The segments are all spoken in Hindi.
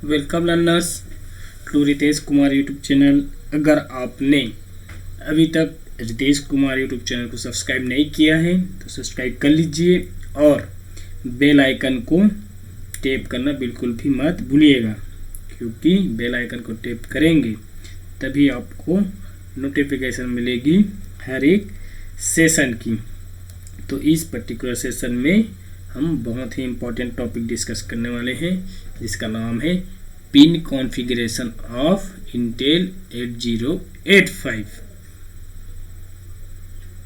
Welcome learners to Ritesh Kumar YouTube channel. अगर आपने अभी तक रितेश कुमार यूट्यूब चैनल को सब्सक्राइब नहीं किया है तो सब्सक्राइब कर लीजिए और बेल आइकन को टैप करना बिल्कुल भी मत भूलिएगा, क्योंकि बेल आइकन को टैप करेंगे तभी आपको नोटिफिकेशन मिलेगी हर एक सेशन की। तो इस पर्टिकुलर सेशन में हम बहुत ही इम्पोर्टेंट टॉपिक डिस्कस करने वाले हैं, जिसका नाम है पिन कॉन्फ़िगरेशन ऑफ इंटेल 8085।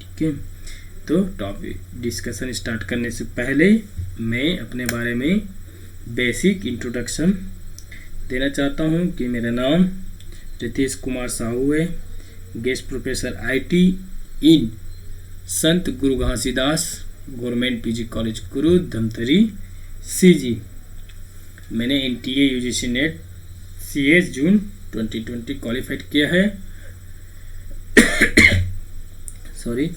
ठीक है, तो टॉपिक डिस्कशन स्टार्ट करने से पहले मैं अपने बारे में बेसिक इंट्रोडक्शन देना चाहता हूं कि मेरा नाम रितेश कुमार साहू है, guest professor IT in Sant Guru Ghasidas government PG college कुरु धमतरी सीजी। मैंने एनटीए यूजीसी नेट सीएस जून 2020 क्वालिफाइड किया है सॉरी,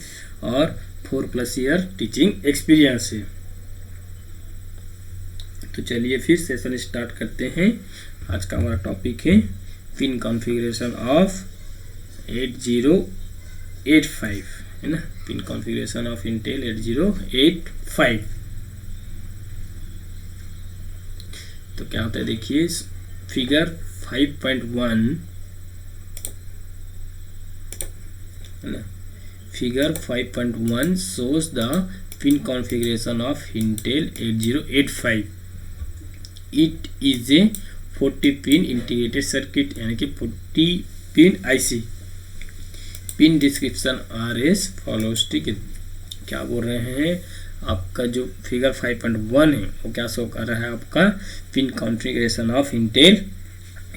और 4+ ईयर टीचिंग एक्सपीरियंस है। तो चलिए फिर सेशन स्टार्ट करते हैं। आज का हमारा टॉपिक है पिन कॉन्फ़िगरेशन ऑफ 8085, है ना, पिन कॉन्फ़िगरेशन ऑफ इंटेल 8085। तो क्या होता है, देखिए फिगर 5.1, है ना, figure 5.1 shows the pin configuration of Intel 8085. It is a 40 pin integrated circuit, यानी कि 40 pin IC. Pin description R S follows. ठीक है, क्या बोल रहे हैं, आपका जो फिगर 5.1 है वो क्या शो कर रहा है, आपका पिन कॉन्फ़िगरेशन ऑफ इंटेल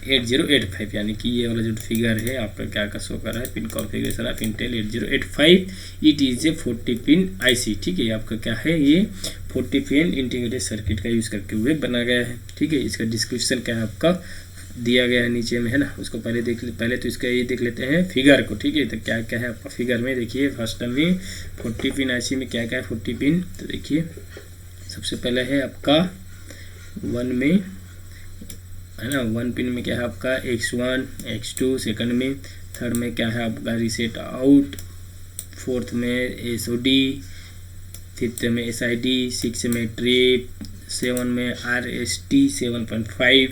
8085, यानी कि ये वाला जो फिगर है आपका क्या का शो कर रहा है, pin configuration of Intel 8085। It is a 40 pin IC. ठीक है, आपका क्या है, ये 40 पिन इंटीग्रेटेड सर्किट का यूज़ करके हुए बना गया है। ठीक है, इसका डिस्क्रिप्शन क्या है आपका दिया गया है नीचे में, है ना, उसको पहले तो इसका ये देख लेते हैं फिगर को। ठीक है, तो क्या क्या है आपका फिगर में, देखिए फर्स्ट में 40 पिन आईसी में क्या क्या है 40 पिन। तो देखिए सबसे पहले है आपका 1 में, है ना, 1 पिन में क्या है आपका X1 X2, सेकंड में, थर्ड में क्या है आपका रीसेट आउट, फोर्थ में SOD, फिफ्थ में SID, सिक्स में ट्रिप, 7 में RST 7.5,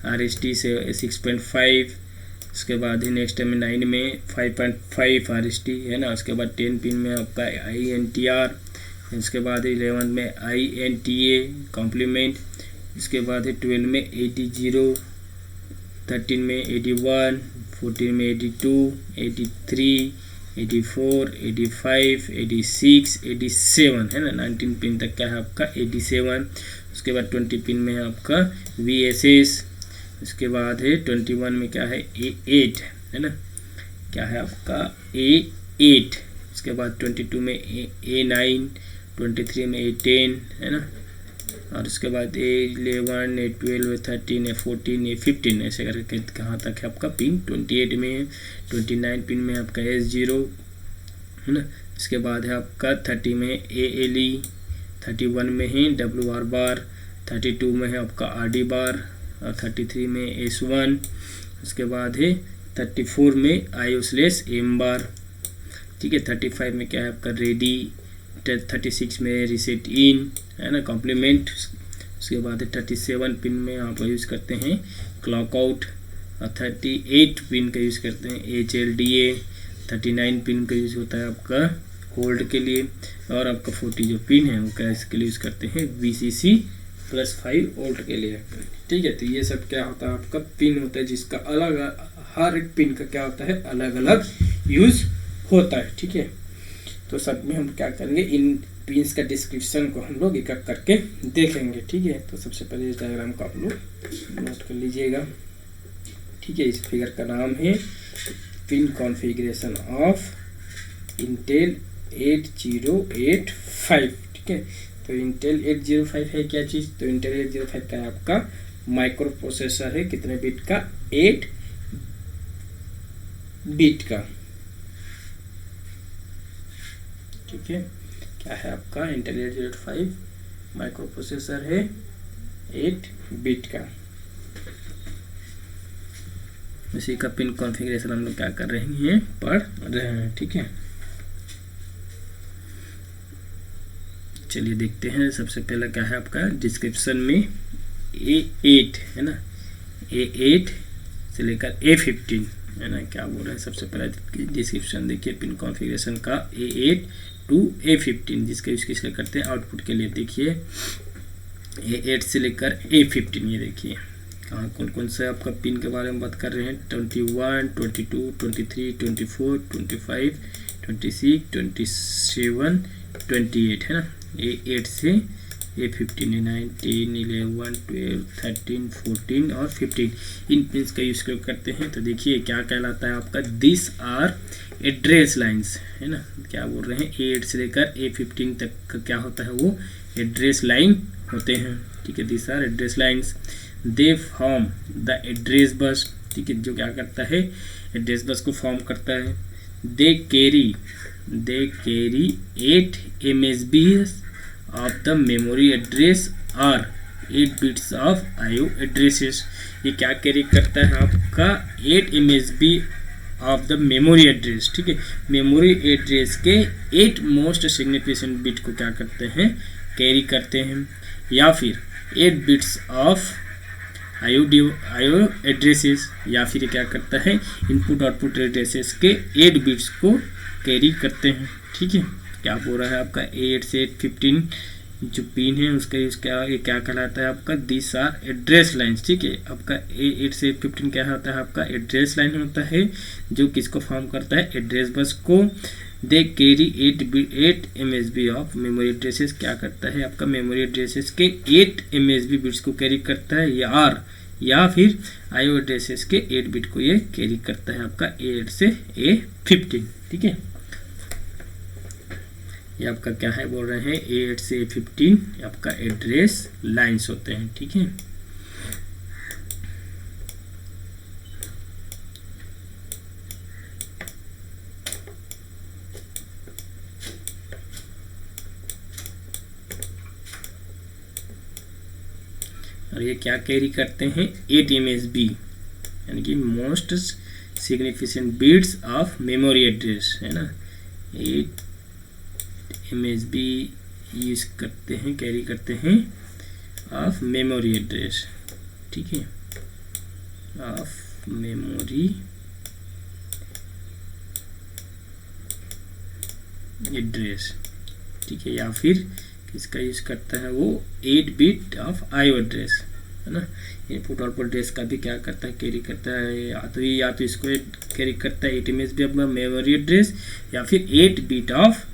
RST से 6.5, उसके बाद ही नेक्स्ट में 9 में 5.5 RST, है ना। उसके बाद 10 पिन में आपका INTR, उसके बाद 11 में INTA कॉम्प्लीमेंट, उसके बाद 12 में 80, 13 में 81, 14 में 82, 83, 84, 85, 86, 87, है ना। 19 पिन तक क्या है आपका 87। उसके बाद 20 पिन में है आपका VSS, उसके बाद है 21 में क्या है A8, है ना, क्या है आपका A8। उसके बाद 22 में A9, 23 में A10, है ना, और उसके बाद A11, A12, A13, A14, A15, ऐसे करके कहाँ तक है आपका पिन 28 में है। 29 पिन में आपका S0, है ना। इसके बाद है आपका 30 में ALE, 31 में है WR बार, 32 में है आपका RD बार, और 33 में S1। उसके बाद है 34 में IO/M बार। ठीक है, 35 में क्या है आपका रेडी, 36 में रीसेट इन, है ना, कॉम्प्लीमेंट। उसके बाद है 37 पिन में आप यूज़ करते हैं क्लॉक आउट, और 38 पिन का यूज़ करते हैं HLDA, 39 पिन का यूज़ होता है आपका होल्ड के लिए, और आपका 40 जो पिन है वो क्या इसके लिए यूज़ करते हैं VCC+5 वोल्ट के लिए। ठीक है, तो ये सब क्या होता है आपका पिन होता है, जिसका अलग हर एक पिन का क्या होता है अलग अलग यूज़ होता है। ठीक है, तो सब में हम क्या करेंगे, इन पिन्स का डिस्क्रिप्शन को हम लोग एक एक करके देखेंगे। ठीक है, तो सबसे पहले इस डायग्राम को आप लोग नोट कर लीजिएगा। ठीक है, इस फिगर का नाम है पिन कॉन्फ़िगरेशन ऑफ इंटेल 8085। ठीक है, तो इंटेल 805 है क्या चीज़, तो इंटेल 805 का है आपका माइक्रो प्रोसेसर है, कितने बिट का, 8 बिट का। ठीक है, क्या है आपका इंटेल 805 माइक्रो प्रोसेसर है 8 बिट का। उसी का पिन कॉन्फ़िगरेशन हम लोग क्या कर रहे हैं, पढ़ रहे हैं। ठीक है, चलिए देखते हैं। सबसे पहला क्या है आपका डिस्क्रिप्शन में A8 है ना, A8 से लेकर A15 है ना, क्या बोल रहे हैं। सबसे पहला डिस्क्रिप्शन देखिए पिन कॉन्फ़िगरेशन का A8 to A15, जिसका यूज किस लिए करते हैं, आउटपुट के लिए। देखिए A8 से लेकर A15, ये देखिए कहाँ कौन कौन सा आपका पिन के बारे में बात कर रहे हैं। 21, 22, 23, 24, 25, 26, 27, 28 है ना। A8 से A15 है, 9, 10, 11, 12, 13, 14 और 15 इन पिन्स का यूज़ करते हैं। तो देखिए क्या कहलाता है आपका, दिस आर एड्रेस लाइंस है ना। क्या बोल रहे हैं, A8 से लेकर A15 तक का क्या होता है, वो एड्रेस लाइन होते हैं। ठीक है, this are address lines, they form the address bus. ठीक है, जो क्या करता है, एड्रेस बस को फॉर्म करता है। They carry 8 MSBs of the memory address और 8 बिट्स ऑफ IO एड्रेसेस। ये क्या कैरी करता है आपका, 8 MSB of the memory address. ठीक है, मेमोरी एड्रेस के 8 मोस्ट सिग्निफिकेंट बिट को क्या करते हैं, कैरी करते हैं। या फिर 8 बिट्स ऑफ IO एड्रेसेस, या फिर क्या करता है, इनपुट आउटपुट एड्रेसेस के 8 बिट्स को कैरी करते हैं। ठीक है, क्या बोल रहा है आपका, 8 से 15 जो पिन है उसका यूज ये क्या कहलाता है आपका, दिस आर एड्रेस लाइन्स। ठीक है, आपका 8 से 15 क्या होता है आपका, एड्रेस लाइन होता है, जो किसको फॉर्म करता है, एड्रेस बस को। They carry 8 MSB of memory addresses, क्या करता है आपका, मेमोरी एड्रेसेस के 8 MSB बिट्स को कैरी करता है। या फिर IO एड्रेसेस के 8 बिट को ये कैरी करता है आपका A8 से A15। ठीक है, ये आपका क्या है बोल रहे हैं, A8 से A15 आपका एड्रेस लाइंस होते हैं। ठीक है, और ये क्या कैरी करते हैं, 8 MSB यानी कि most significant bits of memory address है ना। 8 MSB यूज करते हैं, कैरी करते हैं ऑफ मेमोरी एड्रेस। ठीक है, ऑफ मेमोरी एड्रेस। ठीक है, या फिर किसका यूज करता है वो, 8 बिट ऑफ IO एड्रेस है ना। इनपुट आउटपुट एड्रेस का भी क्या करता है, कैरी करता है, या तो इसको कैरी करता है 8 MSB ऑफ मेमोरी एड्रेस, या फिर 8 bit of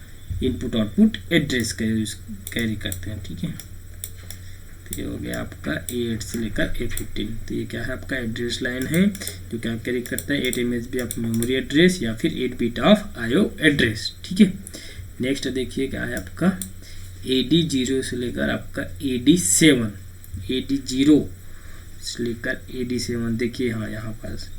input output address का यूज कैरी करते हैं। ठीक है, तो ये हो गया आपका A8 से लेकर A15। तो ये क्या है आपका एड्रेस लाइन है, जो क्या कैरी करता है, 8 MSB ऑफ मेमोरी एड्रेस या फिर 8 बिट ऑफ IO एड्रेस। ठीक है, नेक्स्ट देखिए क्या है आपका, AD0 से लेकर आपका AD7, AD0 से लेकर AD7। देखिए हाँ, यहाँ पास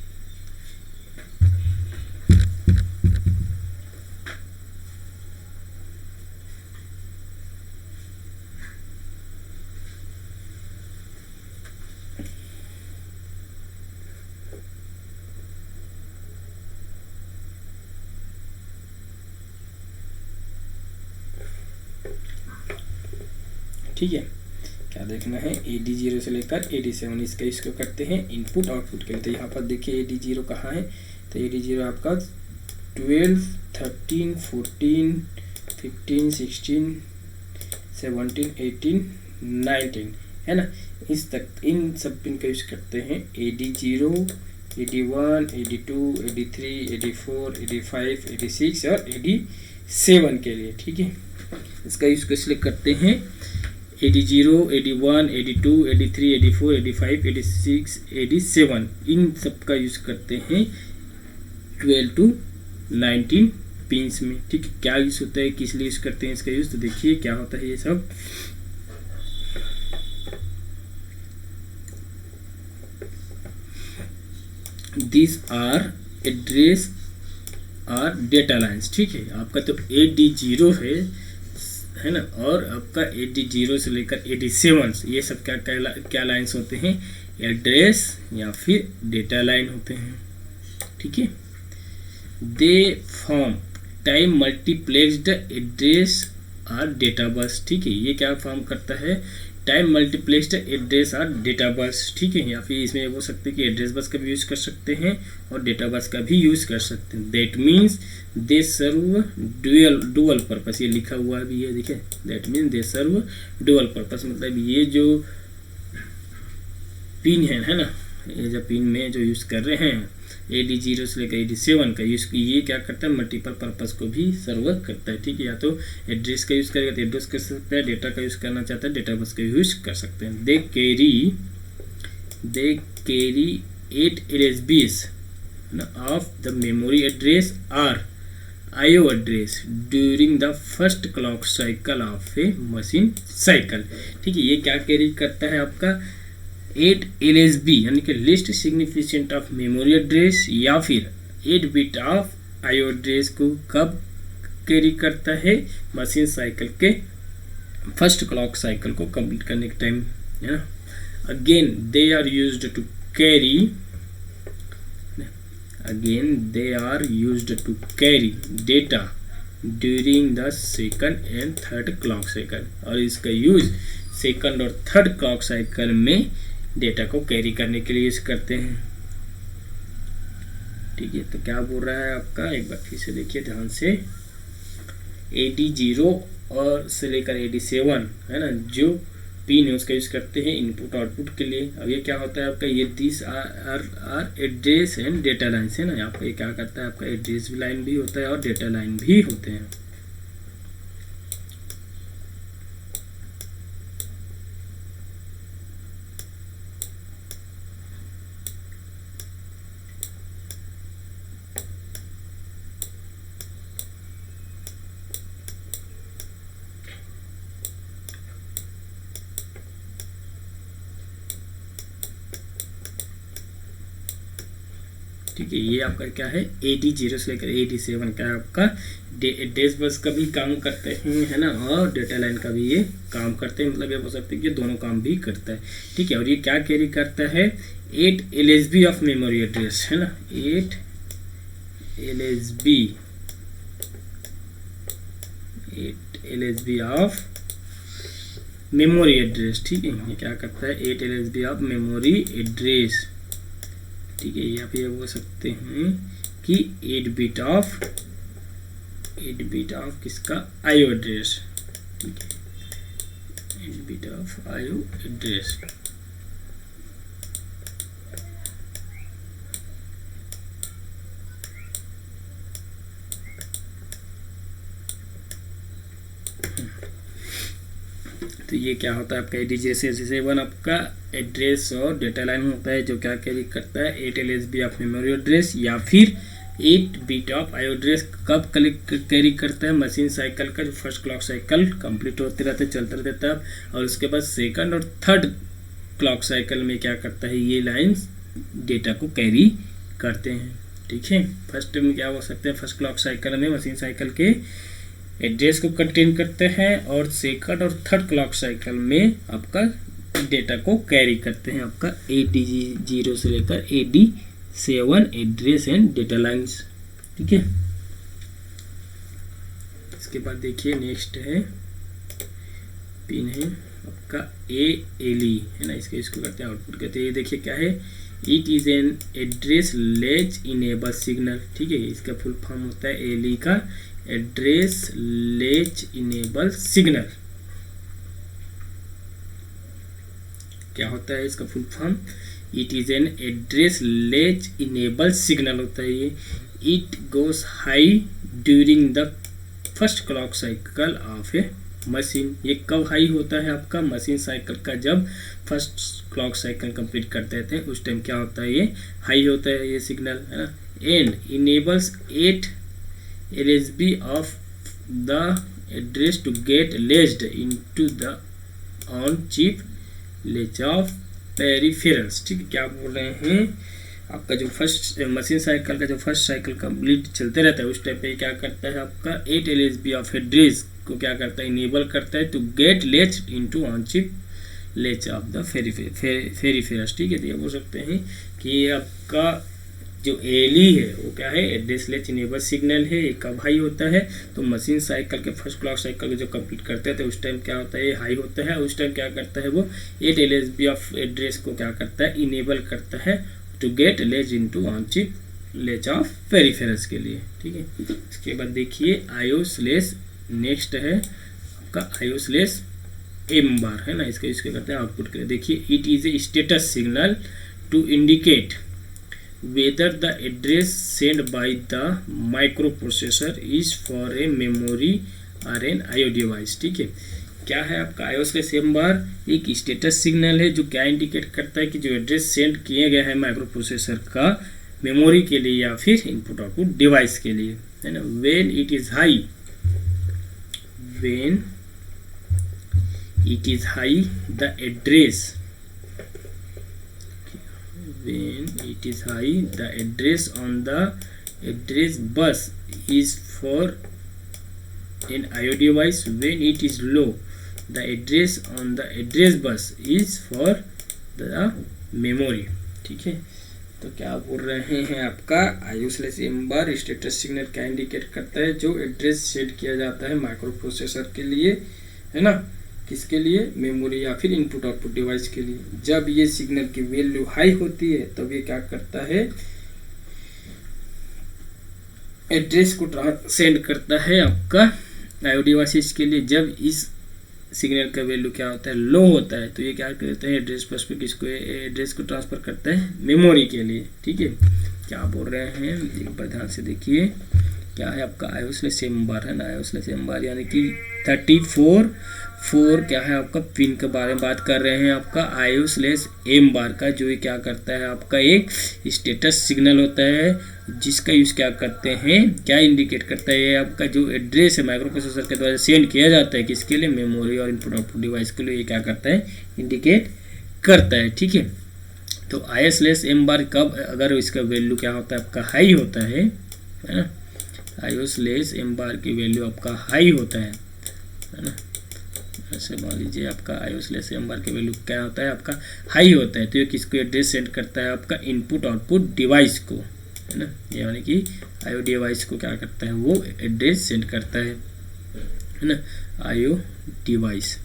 ठीक है, क्या देखना है, AD0 से लेकर AD7 इसका इसको करते हैं इनपुट आउटपुट के लिए। तो यहाँ पर देखिए AD0 कहाँ है, तो AD0 आपका 12, 13, 14, 15, 16, 17, 18, 19 है ना। इस तक इन सब पिन का यूज करते हैं, AD0, AD1, AD2, AD3, AD4, AD5, AD6 और AD7 के लिए। ठीक है, इसका यूज किस लिए करते हैं, AD0, AD1, AD2, AD3, AD4, AD5, AD6, AD7 इन सब का यूज करते हैं 12 to 19 पिंस में। ठीक है, क्या यूज होता है, किस लिए यूज करते हैं इसका यूज, तो देखिए क्या होता है ये सब। This are address or data lines. ठीक है, आपका तो AD0 है ना, और आपका AD0 से लेकर AD7 ये सब क्या लाइन्स होते हैं, एड्रेस या फिर डेटा लाइन होते हैं। ठीक है। They form time multiplexed address और डेटा बस, ठीक है। ये क्या फॉर्म करता है, टाइम मल्टीप्लेक्स्ड एड्रेस और डेटा बस, ठीक है। या फिर इसमें हो सकते हैं कि एड्रेस बस का भी यूज कर सकते हैं और डेटा बस का भी यूज कर सकते हैं। That means they serve dual purpose, ये लिखा हुआ भी है, देखिए। That means they serve dual purpose, मतलब ये जो पिन है ना, ये जो पिन में जो यूज कर रहे हैं AD0 से लेकर AD7 का यूज, ये क्या करता है, मल्टीपल पर्पस को भी सर्व करता है, ठीक है। या तो एड्रेस का यूज करेगा तो एड्रेस कर सकता है, डेटा का यूज करना चाहता है डेटा बस का यूज कर सकते हैं। They carry 8 LSBs of the memory address और IO address during the first clock cycle of a machine cycle, ठीक है। ये क्या कैरी करता है आपका 8 LSB यानी कि least significant of memory address या फिर 8 बिट ऑफ IO एड्रेस को कब कैरी करता है, मशीन साइकिल के फर्स्ट क्लॉक साइकिल को कंप्लीट करने के टाइम, है ना। Again they are used to carry data during the second and third clock cycle, और इसका यूज सेकंड और थर्ड क्लॉक साइकिल में डेटा को कैरी करने के लिए यूज करते हैं, ठीक है। तो क्या बोल रहा है आपका, एक बार फिर से देखिए ध्यान से। AD0 और से लेकर AD7 है ना, जो पिन है उसका यूज करते हैं इनपुट आउटपुट के लिए। अब ये क्या होता है आपका, ये this are address and data lines है ना। यहाँ पे क्या करता है आपका, एड्रेस लाइन भी होता है और डेटा लाइन भी होते हैं। ठीक है, ये आपका क्या है, AD0 से लेकर AD7 का आपका एड्रेस बस का भी काम करते हैं, है ना, और डेटा लाइन का भी ये काम करते हैं, मतलब ये बोल सकते हैं कि दोनों काम भी करता है, ठीक है। और ये क्या कैरी करता है, 8 LSB ऑफ मेमोरी एड्रेस, है ना, 8 LSB ऑफ मेमोरी एड्रेस, ठीक है। ये क्या करता है, 8 LSB ऑफ मेमोरी एड्रेस, ठीक है। यहाँ पे बोल सकते हैं कि 8 बिट ऑफ किसका, IO एड्रेस, ठीक है, 8 बिट ऑफ IO एड्रेस। तो ये क्या होता है आपका AD0 आपका एड्रेस और डेटा लाइन होता है, जो क्या कैरी करता है, 8 LSB ऑफ मेमोरी एड्रेस या फिर 8 बिट ऑफ IO एड्रेस कब कैरी करता है, मशीन साइकिल का जो फर्स्ट क्लॉक साइकिल कंप्लीट होते रहता है, चलता रहता है, और उसके बाद सेकंड और थर्ड क्लॉक साइकिल में क्या करता है, ये लाइन्स डेटा को कैरी करते हैं, ठीक है। फर्स्ट में क्या हो सकते हैं, फर्स्ट क्लॉक साइकिल में मशीन साइकिल के एड्रेस को कंटेन करते हैं, और सेकंड और थर्ड क्लॉक साइकिल में आपका डेटा को कैरी करते हैं, आपका AD0 से लेकर AD7 address and data lines, ठीक है। इसके बाद देखिए नेक्स्ट है पिन है आपका ALE, है ना, इसको करते हैं आउटपुट कहते हैं। ये देखिए क्या है, it is an address latch enable signal, ठीक है। इसका फुल फॉर्म होता है ALE का एड्रेस लेच इनेबल सिग्नल। क्या होता है इसका full form, it is an address latch enable signal होता है ये। It goes high during the first clock cycle of a machine. ये कब हाई होता है आपका, मशीन साइकिल का जब फर्स्ट क्लॉक साइकिल कंप्लीट करते हैं उस टाइम क्या होता है, ये हाई होता है ये सिग्नल, है ना। And enables 8 LSB of the address to get laced into the on chip latch of peripherals, ठीक है। क्या बोल रहे हैं, आपका जो फर्स्ट मशीन साइकिल का जो फर्स्ट साइकिल कंप्लीट चलते रहता है उस टाइम पे क्या करता है आपका 8 LSB ऑफ एड्रेस को क्या करता है, इनेबल करता है to get latched into on chip latch of the peripherals, ठीक है। तो ये बोल सकते हैं कि आपका जो एली है वो क्या है, एड्रेस लेस इनेबल सिग्नल है। ये कब हाई होता है, तो मशीन साइकिल के फर्स्ट क्लॉक साइकिल को जो कंप्लीट करते थे उस टाइम क्या होता है, ये हाई होता है। उस टाइम क्या करता है वो 8 LSB ऑफ एड्रेस को क्या करता है, इनेबल करता है to get latched into on chip latch of peripherals के लिए। ठीक है, इसके बाद देखिए आईओ स्लेस, नेक्स्ट है आपका आईओ स्लेस एम बार है ना, इसका इसके करते हैं आउटपुट के लिए। देखिए it is a status signal to indicate whether the address sent by the microprocessor is for a memory or an IO device। ठीक है, क्या है आपका आईओस्लेस एम बार, एक स्टेटस सिग्नल है जो क्या इंडिकेट करता है कि जो एड्रेस सेंड किए गए हैं माइक्रो प्रोसेसर का मेमोरी के लिए या फिर इनपुट आउटपुट डिवाइस के लिए, है ना। When it is high, when it is high the address, when it is high the address on the address bus is for an IO device, when it is low the address on the address bus is for the memory। ठीक है, तो क्या बोल रहे हैं आपका आईओस्लेस एम बार स्टेटस सिग्नल क्या इंडिकेट करता है, जो एड्रेस सेट किया जाता है माइक्रो प्रोसेसर के लिए, है ना, किसके लिए, मेमोरी या फिर इनपुट आउटपुट डिवाइस के लिए। जब ये सिग्नल की वैल्यू हाई होती है तब ये क्या करता है, एड्रेस को सेंड करता है आपका आईओ डिवाइसेस के लिए। जब इस सिग्नल का वैल्यू क्या होता है, लो होता है, तो ये क्या करता है, एड्रेस बस पे किसको, एड्रेस को ट्रांसफर करता है मेमोरी के लिए। ठीक है, क्या बोल रहे हैं एक बार ध्यान से देखिए, क्या है आपका आईओस्लेस एम बार है ना, आईओस्लेस एम बार यानी कि 34 क्या है आपका पिन के बारे में बात कर रहे हैं आपका आईओस्लेस एम बार का, जो ये क्या करता है आपका एक स्टेटस सिग्नल होता है जिसका यूज क्या करते हैं, क्या इंडिकेट करता है, आपका जो एड्रेस है माइक्रो प्रोसेसर के द्वारा सेंड किया जाता है किसके लिए, मेमोरी और इनपुट आउटपुट डिवाइस के लिए, ये क्या करता है, इंडिकेट करता है। ठीक है, तो आईओस्लेस एम बार कब, अगर इसका वैल्यू क्या होता है आपका हाई होता है ना, आईओस्लेस एम बार की वैल्यू आपका हाई होता है ना, ऐसे मान लीजिए आपका आईओस्लेस एम बार की वैल्यू क्या होता है आपका हाई होता है, तो ये किसको एड्रेस सेंड करता है आपका इनपुट आउटपुट डिवाइस को, है ना, यानी कि आईओ डिवाइस को क्या करता है वो एड्रेस सेंड करता है ना, आईओ डिवाइस।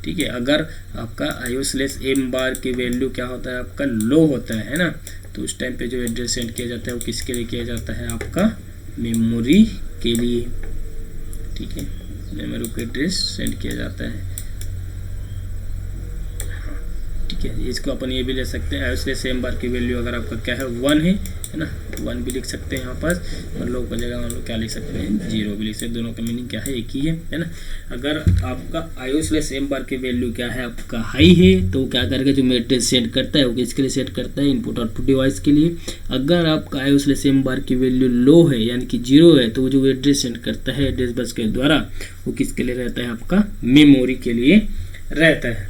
ठीक है, अगर आपका आईओस्लेस एम बार की वैल्यू क्या होता है आपका लो होता है ना, तो उस टाइम पे जो एड्रेस सेंड किया जाता है वो किसके लिए किया जाता है आपका मेमोरी के लिए। ठीक है, मेमोरी को एड्रेस सेंड किया जाता है। ठीक है, इसको अपन ये भी ले सकते हैं, आईओस्लेस एम बार की वैल्यू अगर आपका क्या है 1 है ना, 1 भी लिख सकते हैं यहाँ पर, मतलब की जगह हम लोग क्या लिख सकते हैं 0 भी लिख सकते हैं, दोनों का मीनिंग क्या है एक ही है ना। अगर आपका आईओस्लेस एम बार की वैल्यू क्या है आपका हाई है तो क्या करेगा, जो एड्रेस सेंड करता है वो किसके लिए सेट करता है, इनपुट आउटपुट डिवाइस के लिए। अगर आपका आईओस्लेस एम बार की वैल्यू लो है यानी कि 0 है तो वो जो एड्रेस सेंड करता है एड्रेस बस के द्वारा वो किसके लिए रहता है आपका मेमोरी के लिए रहता है।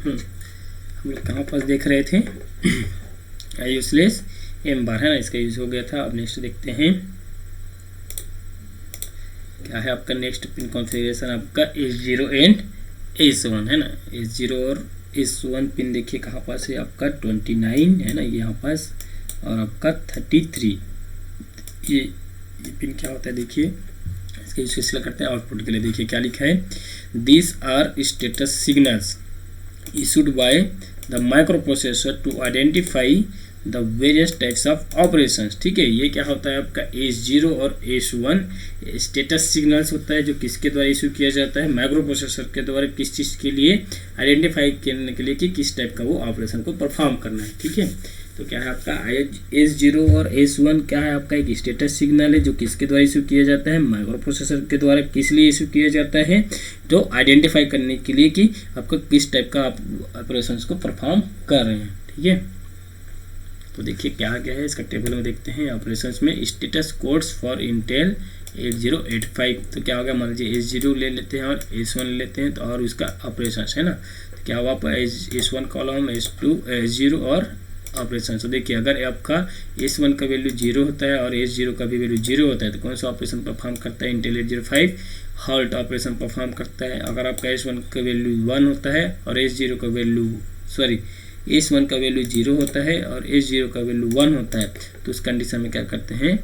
हम लोग कहाँ पास देख रहे थे यूजलेस एम बार है ना, इसका यूज हो गया था। अब नेक्स्ट देखते हैं क्या है आपका नेक्स्ट पिन कॉन्फ़िगरेशन, आपका S0 एंड S1 है ना। S0 और S1 पिन देखिए कहाँ पास है आपका 29 है ना यहाँ पास, और आपका 33। ये पिन क्या होता है देखिए, इसके यूज कैसे करते हैं आउटपुट के लिए। देखिए क्या लिखा है, this are status signals issued by the microprocessor to identify the various types of operations. ठीक है, ये क्या होता है आपका S0 और S1 स्टेटस सिग्नल्स होता है जो किसके द्वारा इशू किया जाता है, माइक्रो प्रोसेसर के द्वारा किस चीज़ के लिए आइडेंटिफाई करने के लिए कि किस टाइप का वो ऑपरेशन को परफॉर्म करना है। ठीक है, तो क्या है आपका S0 और S1 क्या है आपका एक स्टेटस सिग्नल है जो किसके द्वारा इशू किया जाता है, माइक्रो प्रोसेसर के द्वारा। किस लिए इशू किया जाता है, तो आइडेंटिफाई करने के लिए कि आपका किस टाइप का आप ऑपरेशंस को परफॉर्म कर रहे हैं। ठीक है, तो देखिए क्या क्या है इसका टेबल में देखते हैं। ऑपरेशंस में स्टेटस कोड्स फॉर इंटेल 8085, तो क्या होगा, मान लीजिए S0 ले लेते हैं और S1 ले लेते हैं, तो और उसका ऑपरेशंस है ना, तो क्या हुआ S1 कॉलम, S2 S0 और ऑपरेशन। तो देखिए अगर आपका S1 का वैल्यू 0 होता है और S0 का भी वैल्यू 0 होता है तो कौन सा ऑपरेशन परफॉर्म करता है, इंटेल 8085 हॉल्ट ऑपरेशन परफॉर्म करता है। अगर आपका S1 का वैल्यू 1 होता है और S1 का वैल्यू 0 होता है और S0 का वैल्यू 1 होता है, तो उस कंडीशन में क्या करते हैं,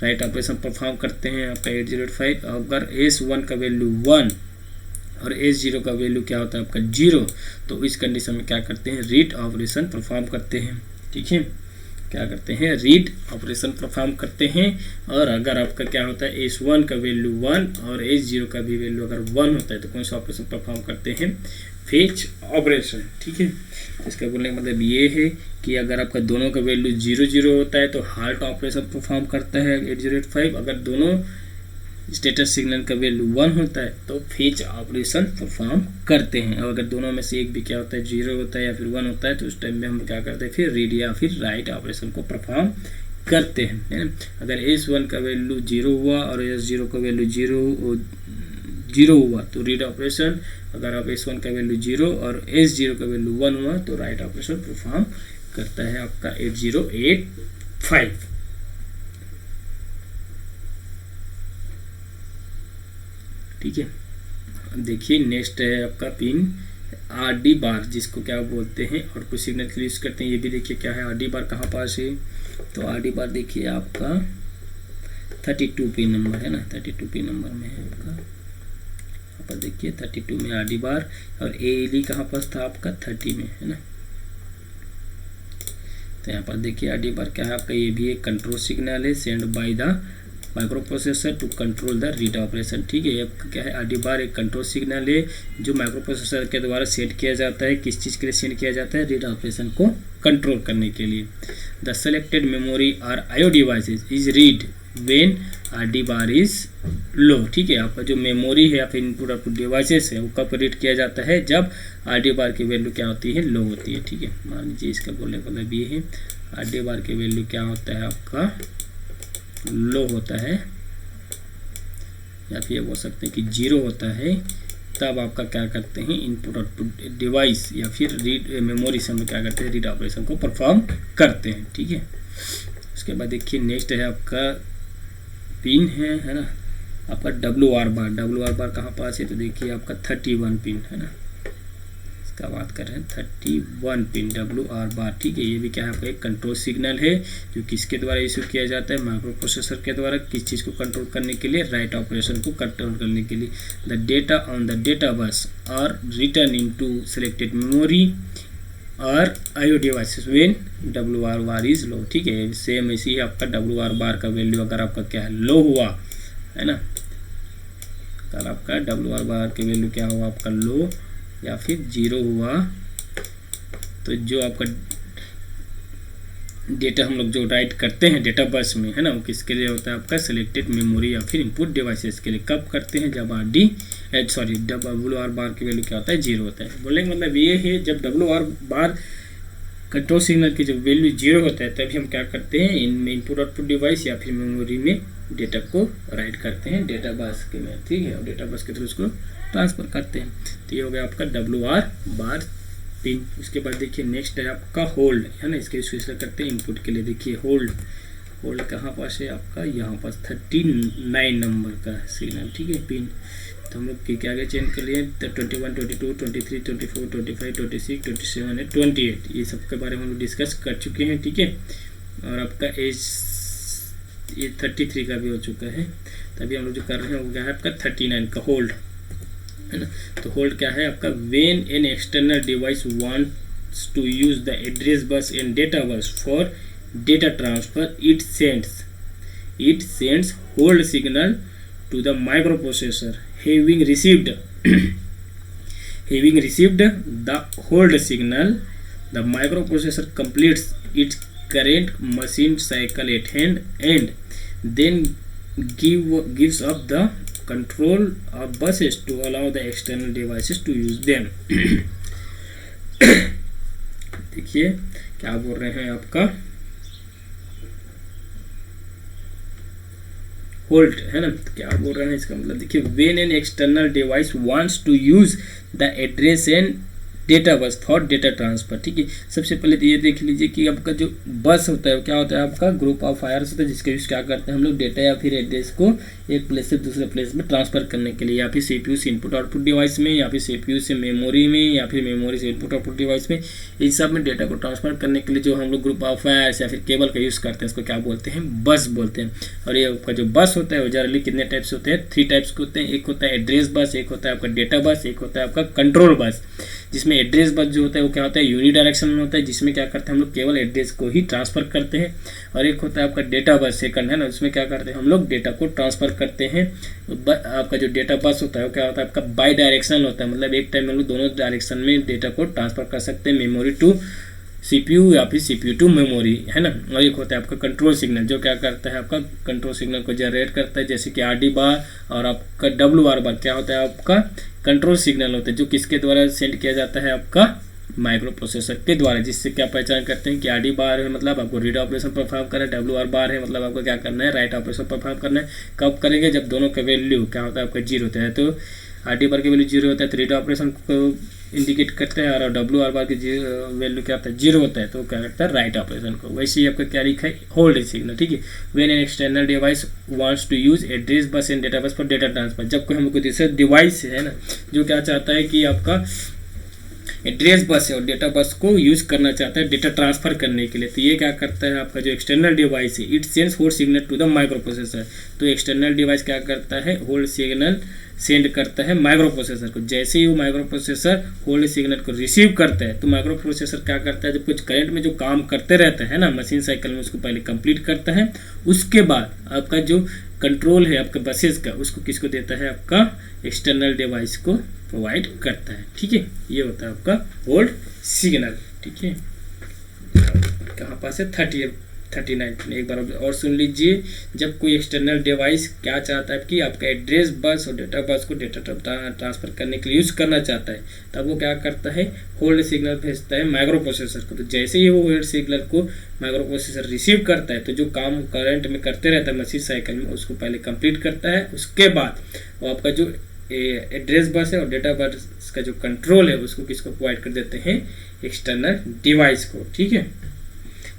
राइट ऑपरेशन परफॉर्म करते हैं आपका 8085। अगर S1 का वैल्यू 1 और S0 का वैल्यू क्या होता है आपका 0, तो इस कंडीशन में क्या करते हैं, रीड ऑपरेशन परफॉर्म करते हैं। ठीक है, क्या करते हैं, रीड ऑपरेशन परफॉर्म करते हैं। और अगर आपका क्या होता है S1 का वैल्यू 1 और S0 का भी वैल्यू अगर 1 होता है तो कौन सा ऑपरेशन परफॉर्म करते हैं, फेच ऑपरेशन। ठीक है, इसका बोलने का मतलब ये है कि अगर आपका दोनों का वैल्यू 0 होता है तो हाल्ट ऑपरेशन परफॉर्म करता है 8085। अगर दोनों स्टेटस सिग्नल का वैल्यू 1 होता है तो फेच ऑपरेशन परफॉर्म करते हैं। और अगर दोनों में से एक भी क्या होता है 0 होता है या फिर 1 होता है तो उस टाइम में हम क्या करते हैं, फिर रीड या फिर राइट ऑपरेशन को परफॉर्म करते हैं, है ना। अगर S1 का वैल्यू 0 हुआ और S0 का वैल्यू 0 हुआ तो रीड ऑपरेशन। अगर आप S1 का वैल्यू 0 और S0 का वैल्यू 1 हुआ तो राइट ऑपरेशन परफॉर्म करता है आपका 8085। ठीक है, अब देखिए नेक्स्ट है आपका पिन RD बार, जिसको क्या बोलते हैं और कुछ सिग्नल के लिए यूज करते हैं। ये भी देखिए क्या है, RD बार कहाँ पास है, तो RD बार देखिए आपका 32 पिन नंबर है ना, 32 पिन नंबर में है आपका। यहाँ पर देखिए 32 में RD बार, और ALE कहाँ पास था आपका 30 में है ना। तो यहाँ पर देखिए RD बार क्या है आपका, ये भी एक कंट्रोल सिग्नल है send by the microprocessor to control the read operation. ठीक है, आपका क्या है, RD बार एक कंट्रोल सिग्नल है जो माइक्रो प्रोसेसर के द्वारा सेट किया जाता है। किस चीज़ के लिए सेट किया जाता है, रीड ऑपरेशन को कंट्रोल करने के लिए। द सेलेक्टेड मेमोरी और IO devices is read when RD bar is low. ठीक है, आपका जो मेमोरी है या फिर इनपुट आउटपुट डिवाइसेस है वो कब रीड किया जाता है, जब RD बार की वैल्यू क्या होती है, लो होती है। ठीक है, मान लीजिए इसका बोलने का मतलब ये है, RD बार की वैल्यू क्या होता है आपका, लो होता है, या फिर ये बोल सकते हैं कि 0 होता है, तब आपका क्या करते हैं, इनपुट आउटपुट डिवाइस या फिर रीड मेमोरी से हम क्या करते हैं, रीड ऑपरेशन को परफॉर्म करते हैं। ठीक है, उसके बाद देखिए नेक्स्ट है आपका पिन है ना आपका WR बार। WR बार कहाँ पास है, तो देखिए आपका 31 पिन है ना, इसका बात कर रहे हैं 31 पिन WR बार। ठीक है, ये भी क्या है आपका एक कंट्रोल सिग्नल है जो किसके द्वारा इशू किया जाता है, माइक्रो प्रोसेसर के द्वारा। किस चीज़ को कंट्रोल करने के लिए, राइट ऑपरेशन को कंट्रोल करने के लिए। The data on the data bus are return into selected memory और IO devices when WR bar is low. ठीक है, सेम ऐसे ही आपका WR बार का वैल्यू अगर आपका क्या है, लो हुआ है ना, अगर आपका WR बार की वैल्यू क्या हुआ आपका, लो या फिर 0 हुआ, तो जो आपका डेटा हम लोग जो राइट करते हैं डेटा बस में है ना, वो किसके लिए होता है आपका, सिलेक्टेड मेमोरी या फिर इनपुट डिवाइसेस के लिए। कब करते हैं, जब WR बार की वैल्यू क्या होता है, 0 होता है। बोलने का मतलब ये है, जब WR बार कंट्रोल सिग्नल की जब वैल्यू 0 होता है तभी हम क्या करते हैं, इनमें इनपुट आउटपुट डिवाइस या फिर मेमोरी में डेटा को राइट करते हैं डेटा बस के में। ठीक है, और डेटा बस के थ्रू उसको ट्रांसफर करते हैं। तो ये हो गया आपका WR बार पिन। उसके बाद देखिए नेक्स्ट है आपका होल्ड, है ना, इसके स्पेशल करते हैं इनपुट के लिए। देखिए होल्ड कहाँ पास है आपका, यहाँ पास 39 नंबर का सिग्नल, ठीक है, पिन। तो हम लोग क्या आगे चेंज कर लिए, 21, 22, 23, 24, 25, 26, 27 है 28, ये सब के बारे में हम लोग डिस्कस कर चुके हैं, ठीक है। और आपका एज ये 33 का भी हो चुका है। तभी हम लोग जो कर रहे हैं वो क्या है आपका 39 का होल्ड, है ना। तो होल्ड क्या है आपका, when an external device wants to use the address bus and data bus for data transfer, it sends hold signal to the microprocessor. Having received the hold signal, the microprocessor completes its current machine cycle at hand and then gives up the control of buses to allow the external devices to use them. देखिए क्या बोल रहे हैं आपका होल्ड, है ना। तो क्या बोल रहे हैं इसका मतलब देखिए, when an external device wants to use the address and data bus for data transfer, ठीक है। सबसे पहले तो ये देख लीजिए कि आपका जो बस होता है क्या होता है आपका ग्रुप ऑफ वायर्स होता है, जिसके यूज क्या करते हैं हम लोग डेटा या फिर एड्रेस को एक प्लेस से दूसरे प्लेस में ट्रांसफर करने के लिए, या फिर सीपीयू से इनपुट आउटपुट डिवाइस में, या फिर सीपीयू से मेमोरी में, या फिर मेमोरी से इनपुट आउटपुट डिवाइस में। इन सब में डेटा को ट्रांसफर करने के लिए जो हम लोग ग्रुप ऑफ वायर्स या फिर केबल का यूज़ करते हैं उसको क्या बोलते हैं, बस बोलते हैं। और ये आपका जो बस होता है वो जनरली कितने टाइप्स होते हैं, 3 टाइप्स के होते हैं। एक होता है एड्रेस बस, एक होता है आपका डेटा बस, एक होता है आपका कंट्रोल बस। जिसमें एड्रेस बस जो होता है वो क्या होता है, यूनि डायरेक्शन में होता है, जिसमें क्या करते हैं हम लोग केवल एड्रेस को ही ट्रांसफर करते हैं। और एक होता है आपका डेटा बस सेकंड, है ना, उसमें क्या करते हैं हम लोग डेटा को ट्रांसफर करते हैं। आपका जो डेटा बस होता है वो क्या होता है आपका बाई डायरेक्शनल होता है, मतलब एक टाइम में हम लोग दोनों डायरेक्शन में डेटा को ट्रांसफर कर सकते हैं, मेमोरी टू सीपीयू या फिर सीपीयू टू मेमोरी, है ना। और एक होता है आपका कंट्रोल सिग्नल, जो क्या करता है आपका कंट्रोल सिग्नल को जनरेट करता है, जैसे कि आरडी बार और आपका डब्ल्यूआर बार क्या होता है आपका कंट्रोल सिग्नल होता है, जो किसके द्वारा सेंड किया जाता है आपका माइक्रो प्रोसेसर के द्वारा। जिससे क्या पहचान करते हैं कि आरडी बार है मतलब आपको रीड ऑपरेशन परफॉर्म करना है, डब्ल्यूआर बार है मतलब आपको क्या करना है, राइट ऑपरेशन परफॉर्म करना है। कब करेंगे, जब दोनों का वैल्यू क्या होता है आपका 0 होता है। तो आरडी बार की वैल्यू 0 होता है तो रीड ऑपरेशन को इंडिकेट करते हैं, और डब्ल्यू आर बार की वैल्यू क्या होता है 0 होता है तो क्या करता है राइट ऑपरेशन को। वैसे ही आपका क्या लिखा है, होल्ड सिग्नल, ठीक है। When an external device wants to use address bus and data bus for data transfer, जब कोई हमको दूसरा डिवाइस है ना जो क्या चाहता है कि आपका एड्रेस बस है और डेटा बस को यूज करना चाहता है डेटा ट्रांसफर करने के लिए, तो ये क्या करता है आपका जो एक्सटर्नल डिवाइस है, it sends hold signal to the microprocessor. तो एक्सटर्नल डिवाइस क्या करता है, होल्ड सिग्नल सेंड करता है माइक्रो प्रोसेसर को। जैसे ही वो माइक्रो प्रोसेसर होल्ड सिग्नल को रिसीव करता है तो माइक्रो प्रोसेसर क्या करता है, जब कुछ करंट में जो काम करते रहता है ना मशीन साइकिल में, उसको पहले कंप्लीट करता है। उसके बाद आपका जो कंट्रोल है आपका बसेस का, उसको किसको देता है, आपका एक्सटर्नल डिवाइस को प्रोवाइड करता है, ठीक है। ये होता है आपका होल्ड सिग्नल, ठीक है। कहाँ पास है 39 एक बार और सुन लीजिए। जब कोई एक्सटर्नल डिवाइस क्या चाहता है कि आपका एड्रेस बस और डेटा बस को डेटा ट्रांसफर करने के लिए यूज करना चाहता है, तब वो क्या करता है, होल्ड सिग्नल भेजता है माइक्रो प्रोसेसर को। तो जैसे ही वो होल्ड सिग्नल को माइक्रो प्रोसेसर रिसीव करता है तो जो काम करंट में करते रहता है मशीन साइकिल में, उसको पहले कंप्लीट करता है। उसके बाद वो आपका जो एड्रेस बस है और डेटा बस का जो कंट्रोल है उसको किसको प्रोवाइड कर देते हैं, एक्सटर्नल डिवाइस को, ठीक है।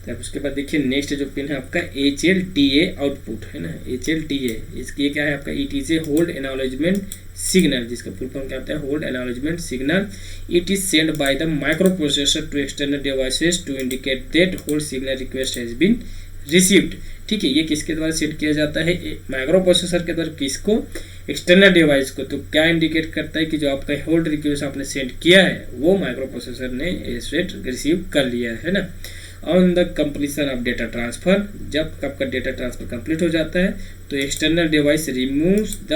तो उसके बाद देखिए नेक्स्ट जो पिन है आपका HLDA आउटपुट, है ना, HLDA। इसकी क्या है आपका, it is a hold acknowledgement signal, जिसका फुल फॉर्म क्या होता है, hold acknowledgement signal. It is send by the microprocessor to external devices to indicate that hold signal request has been received, ठीक है। ये किसके द्वारा सेंड किया जाता है, माइक्रो प्रोसेसर के द्वारा, किसको, एक्सटर्नल डिवाइस को। तो क्या इंडिकेट करता है कि जो आपका होल्ड रिक्वेस्ट आपने सेंड किया है वो माइक्रो प्रोसेसर ने रिसीव कर लिया है ना। On the completion of data transfer, जब आपका डेटा ट्रांसफर कंप्लीट हो जाता है तो external device removes the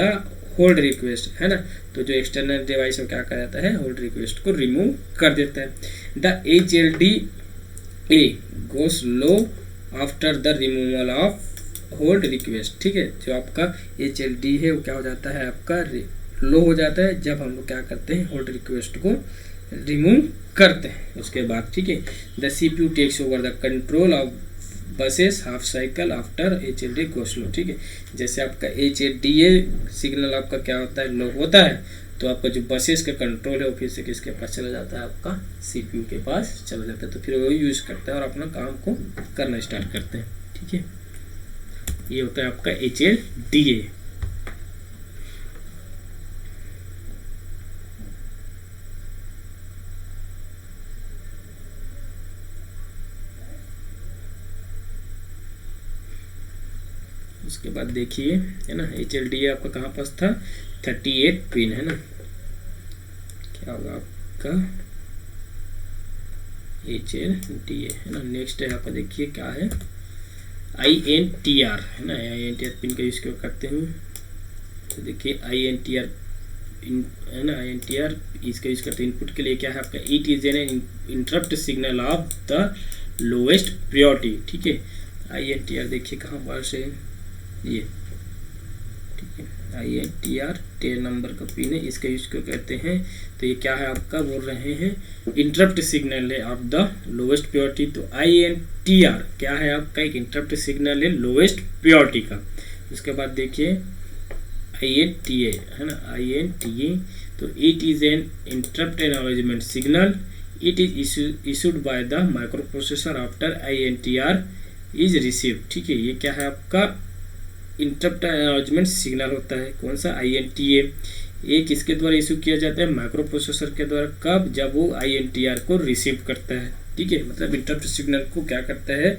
hold request, है ना। तो जो एक्सटर्नल डिवाइस में क्या कर जाता है, होल्ड रिक्वेस्ट को रिमूव कर देता है। The HLDA goes low after the removal of hold request, ठीक है। जो आपका HLD है वो क्या हो जाता है, आपका लो हो जाता है जब हम लोग क्या करते हैं, होल्ड रिक्वेस्ट को रिमूव करते हैं। उसके बाद, ठीक है, the CPU takes over the control of buses half cycle after HLD goes low, ठीक है। जैसे आपका HLDA सिग्नल आपका क्या होता है, लो होता है, तो आपका जो बसेस का कंट्रोल है वो फिर से किसके पास चला जाता है, आपका CPU के पास चला जाता है। तो फिर वो यूज़ करता है और अपना काम को करना स्टार्ट करते हैं। ठीक है, ये होता है आपका HLDA। उसके बाद देखिए है ना, HLDA आपका कहाँ पास था, 38 पिन है ना, क्या होगा आपका HLDA है ना। नेक्स्ट है आपका देखिए क्या है, INTR है ना, INTR पिन का यूज़ क्यों करते हैं, तो देखिए INTR है ना, INTR इसका यूज़ करते हैं इनपुट के लिए। क्या है आपका, it is N interrupt signal of the lowest priority. ठीक है, INTR देखिए कहाँ पर से, ये ठीक है, INTR 10 नंबर का पिन है, इसका यूज क्यों कहते हैं, तो ये क्या है आपका, बोल रहे हैं इंटरप्ट सिग्नल है ऑफ द लोएस्ट प्रायोरिटी। तो INTR क्या है आपका, एक इंटरप्ट सिग्नल है लोएस्ट प्रायोरिटी का। उसके बाद देखिए INTA है ना, INTA, तो it is N interrupt acknowledgement signal, it is issued by the micro processor after INTR is receive. ठीक है, ये क्या है आपका इंटरप्ट एक्नॉलेजमेंट सिग्नल होता है, कौन सा, INTA। ये किसके द्वारा इशू किया जाता है, माइक्रो प्रोसेसर के द्वारा। कब, जब वो INTR को रिसीव करता है। ठीक है, मतलब इंटरप्ट सिग्नल को क्या करता है,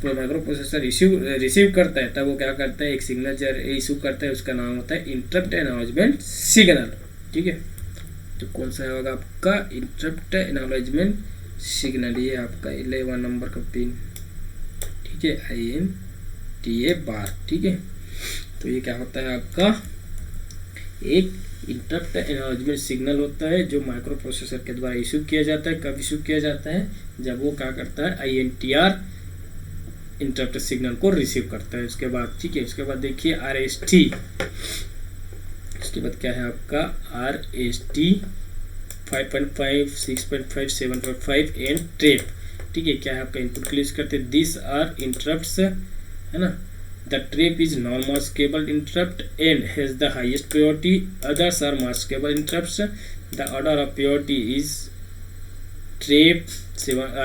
तो माइक्रो प्रोसेसर रिसीव करता है, तब वो क्या करता है, एक सिग्नल इशू करता है, उसका नाम होता है इंटरप्ट एक्नॉलेजमेंट सिग्नल। ठीक है, तो कौन सा होगा आपका इंटरप्ट एक्नॉलेजमेंट सिग्नल, ये आपका 11 नंबर का पिन। ठीक है, INTA बार। ठीक है, तो ये क्या होता है आपका, एक इंटरप्ट एक्नॉलेजमेंट सिग्नल होता है जो माइक्रो प्रोसेसर के द्वारा इशू किया जाता है। कब इशू किया जाता है, जब वो क्या करता है, INTR इंटरप्ट सिग्नल को रिसीव करता है। उसके बाद ठीक है, उसके बाद देखिए RST, उसके बाद क्या है आपका RST 5.5, 6.5, 7.5 एंड ट्रेप। ठीक है, क्या है आपका इनपुट के लिए यूज करते हैं, दिस आर इंटरप्ट्स है ना। The trap is non-maskable interrupt and has the highest priority. Others are maskable interrupts. The order of priority is trap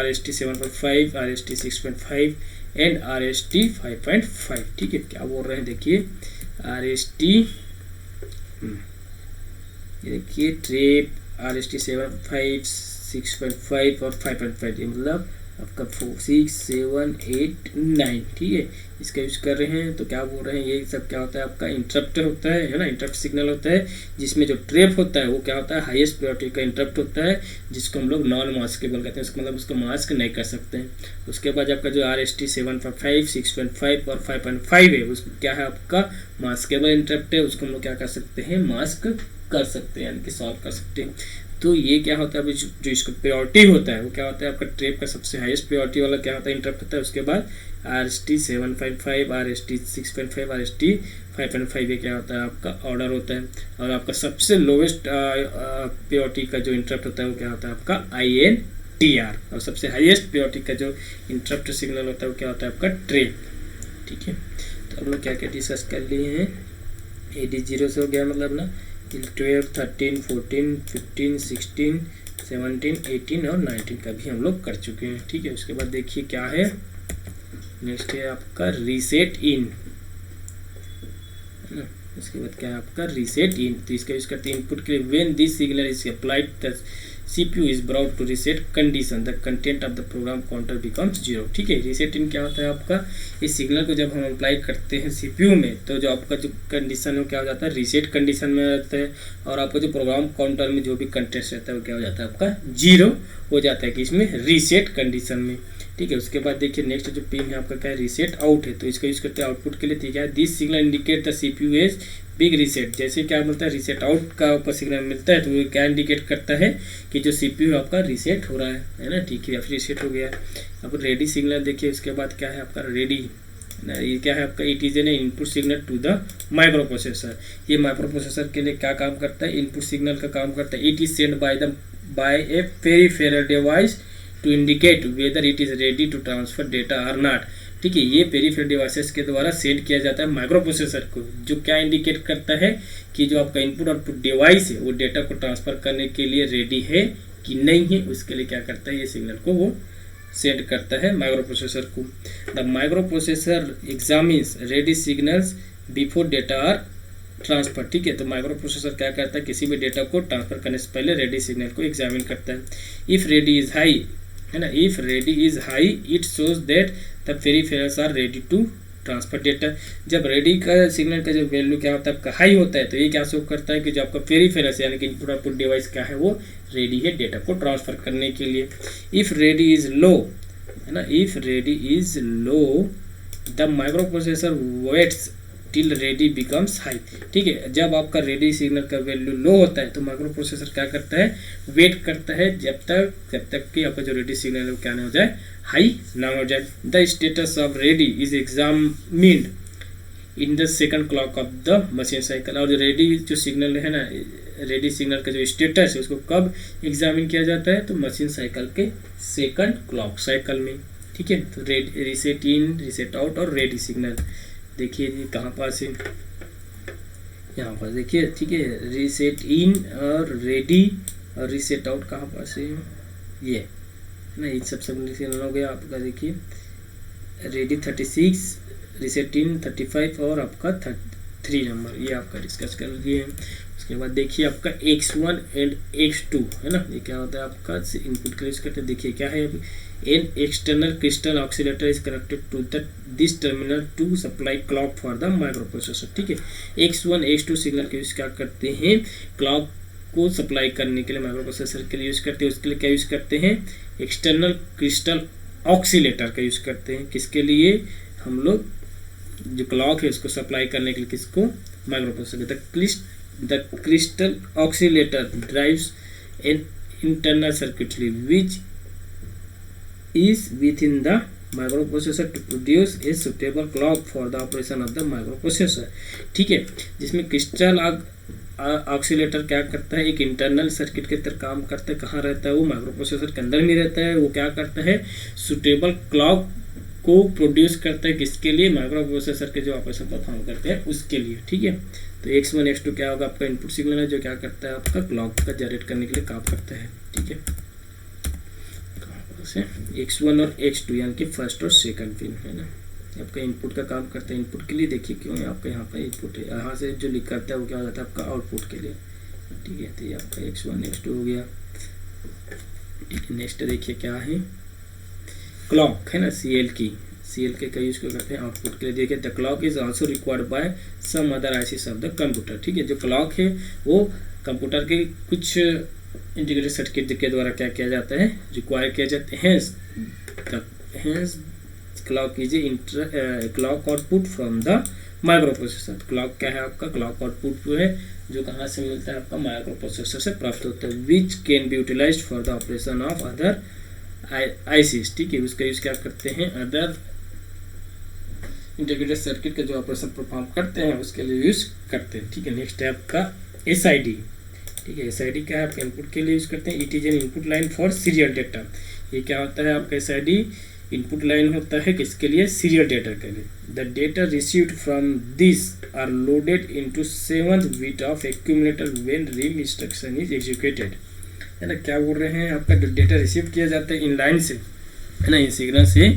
RST 7.5, RST 6.5 and RST 5.5। ठीक है, क्या बोल रहे हैं देखिए, RST ये देखिए ट्रेप RST 7.5, 6.5 और 5.5, मतलब आपका 4, 6, 7, 8, 9। ठीक है, इसका यूज कर रहे हैं। तो क्या बोल रहे हैं, ये सब क्या होता है आपका इंटरप्ट होता है ना, इंटरप्ट सिग्नल होता है, जिसमें जो ट्रेप होता है वो क्या होता है, हाईएस्ट प्रायोरिटी का इंटरप्ट होता है, जिसको हम लोग नॉन मास्केबल कहते हैं, उसका मतलब उसको मास्क नहीं कर सकते हैं। उसके बाद आपका जो RST 7.5, 6.5 और 5.5 है, उसको क्या है आपका मास्केबल इंटरप्ट है, उसको हम लोग क्या कर सकते हैं, मास्क कर सकते हैं, यानी कि सॉल्व कर सकते हैं। तो ये क्या होता है, जो इसका प्रायोरिटी होता है वो क्या होता है आपका ट्रेप का सबसे हाईएस्ट प्रायोरिटी वाला क्या होता है, इंटरप्ट होता है। उसके बाद RST 7.5, RST 6.5, RST 5.5 ये क्या होता है आपका ऑर्डर होता है। और आपका सबसे लोवेस्ट प्रायोरिटी का जो इंटरप्ट होता है वो क्या होता है आपका INTR, और सबसे हाईएस्ट प्रायोरिटी का जो इंटरप्ट सिग्नल होता है वो क्या होता है आपका ट्रेप। ठीक है, तो हम लोग क्या क्या डिस्कस कर लिए हैं, AD 0 से हो गया मतलब ना, 12, 13, 14, 15, 16, 17, 18 और 19 का भी हम लोग कर चुके हैं। ठीक है, उसके बाद देखिए क्या है, नेक्स्ट है आपका रीसेट इन है ना। उसके बाद क्या है आपका रीसेट इन, तो इसका यूज करते हैं इनपुट के लिए, when this signal is applied the CPU is brought to reset condition, the content of the program counter becomes 0। ठीक है, रीसेट इन क्या होता है आपका, इस सिग्नल को जब हम अप्लाई करते हैं CPU में, तो जो आपका जो कंडीशन है वो क्या हो जाता है, रीसेट कंडीशन में रहता है, और आपका जो प्रोग्राम काउंटर में जो भी कंटेंट रहता है वो क्या हो जाता है आपका 0 हो जाता है, कि इसमें रीसेट कंडीशन में। ठीक है, उसके बाद देखिए नेक्स्ट जो पिन है आपका क्या है, रीसेट आउट है, तो इसका यूज करते हैं आउटपुट के लिए। ठीक है, this signal indicate the CPU as big reset, जैसे क्या मिलता है, रीसेट आउट का ऊपर सिग्नल मिलता है, तो वो क्या इंडिकेट करता है कि जो CPU आपका रीसेट हो रहा है ना। ठीक है, या फिर रीसेट हो गया। अब रेडी सिग्नल देखिए, उसके बाद क्या है आपका रेडी ना, ये क्या है आपका, it is an input signal to the microprocessor. ये माइक्रो प्रोसेसर के लिए क्या काम करता है, इनपुट सिग्नल का काम करता है। It is send by a peripheral device to indicate whether it is ready to transfer data or not। ठीक है। ये पेरिफेरल डिवाइसेस के द्वारा सेंड किया जाता है माइक्रो प्रोसेसर को, जो क्या इंडिकेट करता है कि जो आपका इनपुट आउटपुट डिवाइस है वो डेटा को ट्रांसफर करने के लिए रेडी है कि नहीं है, उसके लिए क्या करता है, ये सिग्नल को वो सेंड करता है माइक्रो प्रोसेसर को। The microprocessor examines ready signals before data are transfer, ठीक है। तो माइक्रो प्रोसेसर क्या करता है, किसी भी डेटा को ट्रांसफर करने से पहले रेडी सिग्नल को एग्जामिन करता है। इफ रेडी इज हाई, है ना, if ready is high it shows that the peripherals are ready to transfer data. जब रेडी का सिग्नल का जो वैल्यू क्या होता है आपका हाई होता है, तो ये क्या शो करता है कि जो आपका पेरिफेरल्स यानी कि इनपुट आउटपुट डिवाइस क्या है वो रेडी है डेटा को ट्रांसफर करने के लिए। इफ रेडी इज लो, है ना, if ready is low the microprocessor waits till ready becomes high, ठीक है। जब आपका रेडी सिग्नल का वैल्यू लो होता है तो माइक्रो प्रोसेसर क्या करता है, वेट करता है जब तक कि आपका जो रेडी सिग्नल है वो क्या ना हो जाए, हाई ना हो जाए। The status of ready is examined in the second clock of the machine cycle. और जो रेडी जो सिग्नल है ना, रेडी सिग्नल का जो स्टेटस है उसको कब एग्जामिन किया जाता है, तो मशीन साइकिल के सेकंड क्लॉक साइकिल में, ठीक है। तो रीसेट इन, रीसेट आउट और रेडी सिग्नल देखिए जी कहाँ पास है, यहाँ पर देखिए, ठीक है। रीसेट इन और रेडी और रीसेट आउट कहाँ पास है, ये ना, ये सब सिग्नल हो गया आपका। देखिए रेडी 36, रीसेट इन 35 और आपका 3 नंबर, ये आपका डिस्कस कर लिए। उसके बाद देखिए आपका X1 एंड X2, है ना, ये क्या होता है आपका इनपुट के लिए यूज करते हैं। देखिए क्या है, an external crystal oscillator is connected to this terminal to supply clock for the microprocessor, ठीक है। X1 X2 सिग्नल का यूज क्या करते हैं, क्लॉक को सप्लाई करने के लिए माइक्रो प्रोसेसर के लिए यूज करते हैं। उसके लिए क्या यूज करते हैं, एक्सटर्नल क्रिस्टल ऑक्सीलेटर का यूज करते हैं। किसके लिए, हम लोग जो क्लॉक है उसको सप्लाई करने के लिए, किसको, micro processor. The crystal oscillator drives an internal circuitry which is within the microprocessor to produce a suitable clock for the operation of the microprocessor, ठीक है। जिसमें क्रिस्टल ऑक्सीलेटर क्या करता है, एक इंटरनल सर्किट के तरह काम करता है। कहाँ रहता है वो, माइक्रो प्रोसेसर के अंदर में रहता है। वो क्या करता है, सुटेबल क्लॉक को प्रोड्यूस करता है, किसके लिए, माइक्रो प्रोसेसर के जो ऑपरेशन परफॉर्म करते हैं उसके लिए, ठीक है। तो X1 X2 क्या होगा, आपका इनपुट सिग्नल है जो क्या करता है, आपका क्लॉक का जनरेट करने के लिए काम करता है, ठीक है। X1 और X2 यानी कि फर्स्ट और सेकंड पिन, है ना, आपका इनपुट का काम करता है। इनपुट के लिए देखिए क्यों है आपका यहाँ पर इनपुट है, यहाँ से जो लिखा है वो क्या हो जाता है आपका आउटपुट के लिए, ठीक है। तो ये आपका X1 X2 हो गया, ठीक है। नेक्स्ट देखिए क्या है, क्लॉक, है ना, CL का यूज करते हैं आउटपुट के लिए। देखिए the clock is also required by some other ICs of the computer, ठीक है। जो क्लॉक है वो कंप्यूटर के कुछ इंटीग्रेटेड सर्किट के द्वारा क्या किया जाता है, रिक्वायर किया जाता है। Hence clock is clock output from the micro processor. Clock क्या है आपका, क्लॉक आउटपुट जो है जो कहाँ से मिलता है, आपका माइक्रो प्रोसेसर से प्राप्त होता है। Which can be utilised for the operation of other ICs, ठीक है। उसका यूज क्या करते हैं, अदर इंटीग्रेटेड सर्किट का जो ऑपरेशन परफॉर्म करते हैं उसके लिए यूज करते हैं, ठीक है। नेक्स्ट है आपका SID, ठीक है। SID क्या है, आपके इनपुट के लिए यूज करते हैं। It is an input line for serial data. ये क्या होता है आपका SID, इनपुट लाइन होता है किसके लिए, सीरियल डेटा के लिए। The data received from this are loaded into 7th bit of accumulator when RIM instruction is executed, है ना। क्या बोल रहे हैं, आपका जो डेटा रिसीव किया जाता है इन लाइन से, है ना, इन सिग्नल से,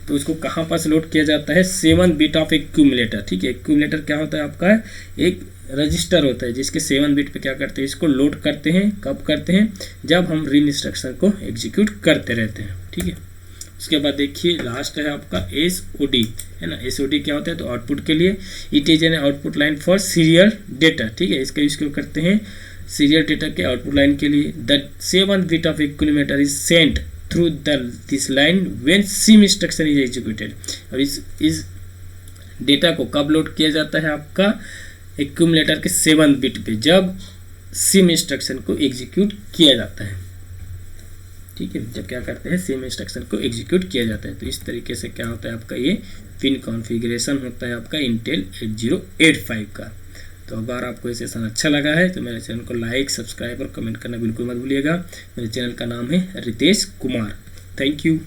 तो उसको कहाँ पास लोड किया जाता है, 7th bit ऑफ एक्यूमुलेटर, ठीक है। एक्यूमुलेटर क्या होता है आपका, एक रजिस्टर होता है जिसके 7 बिट पे क्या करते हैं, इसको लोड करते हैं। कब करते हैं, जब हम रीम इंस्ट्रक्शन को एग्जीक्यूट करते रहते हैं, ठीक है। उसके बाद देखिए लास्ट है आपका SOD, है ना। SOD क्या होता है, तो आउटपुट के लिए। It is an output line for serial data, ठीक है। इसका यूज क्यों करते हैं, सीरियल डेटा के आउटपुट लाइन के लिए। The 7th bit of accumulator is sent through this line when SIM instruction is executed. और इस डेटा को कब लोड किया जाता है आपका, एक्यूमुलेटर के 7th बिट पे, जब सिम इंस्ट्रक्शन को एग्जीक्यूट किया जाता है, ठीक है। जब क्या करते हैं, सिम इंस्ट्रक्शन को एग्जीक्यूट किया जाता है। तो इस तरीके से क्या होता है आपका, ये पिन कॉन्फ़िगरेशन होता है आपका इंटेल 8085 का। तो अगर आपको ये सेशन अच्छा लगा है तो मेरे चैनल को लाइक, सब्सक्राइब और कमेंट करना बिल्कुल मत भूलिएगा। मेरे चैनल का नाम है रितेश कुमार। Thank you.